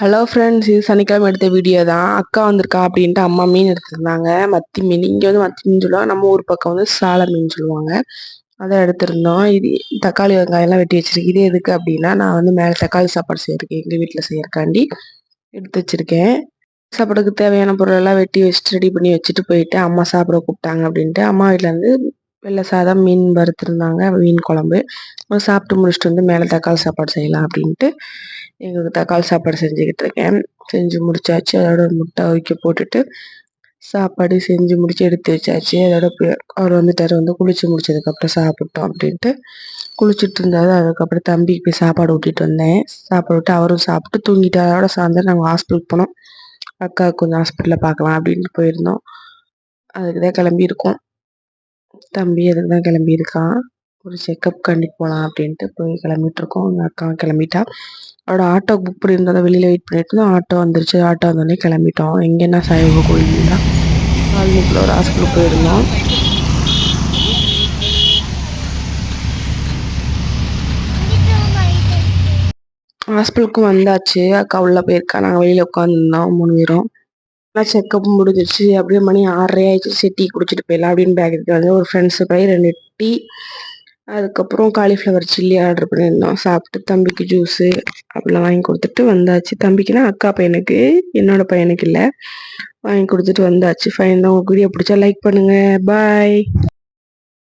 Hello friends, இது சனிக்கிழமை எடுத்த வீடியோ தான். அக்கா வந்திருக்கா அப்படின்ட்டு அம்மா மீன் எடுத்திருந்தாங்க. மத்தி மீன். இங்கே வந்து மத்தி மீன் சொல்லுவாங்க, நம்ம ஊர் பக்கம் வந்து சால மீன் சொல்லுவாங்க. அதை எடுத்திருந்தோம். இது தக்காளி வெங்காயம்லாம் வெட்டி வச்சிருக்கு. இது எதுக்கு அப்படின்னா, நான் வந்து மேலே தக்காளி சாப்பாடு செய்யறதுக்கு எங்கள் வீட்டில் செய்யறக்காண்டி எடுத்து வச்சிருக்கேன். சாப்பாடுக்கு தேவையான பொருள் எல்லாம் வெட்டி வச்சுட்டு ரெடி பண்ணி வச்சுட்டு போயிட்டு அம்மா சாப்பிட கூப்பிட்டாங்க அப்படின்ட்டு அம்மா வீட்டில் வந்து வெள்ளை சாதம், மீன் வறுத்துருந்தாங்க, மீன் குழம்பு. சாப்பிட்டு முடிச்சுட்டு வந்து மேலே தக்காளி சாப்பாடு செய்யலாம் அப்படின்ட்டு எங்களுக்கு தக்காளி சாப்பாடு செஞ்சுக்கிட்டு இருக்கேன். செஞ்சு முடிச்சாச்சு. அதோட முட்டை அவிக்க போட்டுட்டு சாப்பாடு செஞ்சு முடிச்சு எடுத்து வச்சாச்சு. அதோட அவர் வந்துட்டார். வந்து குளிச்சு முடிச்சதுக்கப்புறம் சாப்பிட்டோம் அப்படின்ட்டு குளிச்சுட்டு இருந்தாரு. அதுக்கப்புறம் தம்பிக்கு போய் சாப்பாடு ஊட்டிட்டு வந்தேன். சாப்பாடு விட்டு அவரும் சாப்பிட்டு தூங்கிட்டு அதோட சாயந்தரம் நாங்கள் ஹாஸ்பிட்டலுக்கு போனோம். அக்காவுக்கு கொஞ்சம் ஹாஸ்பிட்டலில் பார்க்கலாம் அப்படின்ட்டு போயிருந்தோம். அதுக்கு தான் கிளம்பியிருக்கோம். தம்பி அதுக்கு தான் கிளம்பியிருக்கான். ஒரு செக்கப் கண்டி போகலாம் அப்படின்ட்டு போய் கிளம்பிட்டு இருக்கோம். எங்கள் அக்கா கிளம்பிட்டா. அவரோட ஆட்டோ புக் பண்ணியிருந்தோம். வெளியில் வெயிட் பண்ணிட்டு இருந்தோம். ஆட்டோ வந்துருச்சு. ஆட்டோ வந்தோடனே கிளம்பிட்டோம். எங்கன்னா சாய்பாபா கோயில் தான். காலனிக்குள்ள ஒரு ஹாஸ்பிட்டல் போயிருந்தோம். ஹாஸ்பிட்டலுக்கு வந்தாச்சு. அக்கா உள்ள போயிருக்கா. நாங்கள் வெளியில் உட்காந்துருந்தோம் 3 பேரும். ஆனால் செக்கப் முடிஞ்சிருச்சு. அப்படியே மணி 6:30 ஆயிடுச்சு. சரி டீ குடிச்சிட்டு போயிடலாம் அப்படின்னு பேக் எடுத்து வந்து ஒரு ஃப்ரெண்ட்ஸு போய் 2 டீ, அதுக்கப்புறம் காலிஃப்ளவர் சில்லி ஆர்டர் பண்ணியிருந்தோம். சாப்பிட்டு தம்பிக்கு ஜூஸு அப்படிலாம் வாங்கி கொடுத்துட்டு வந்தாச்சு. தம்பிக்குன்னா அக்கா பையனுக்கு, என்னோட பையனுக்கு இல்லை. வாங்கி கொடுத்துட்டு வந்தாச்சு. ஃபைனலாக உங்களுக்கு வீடியோ பிடிச்சா லைக் பண்ணுங்கள். பாய்.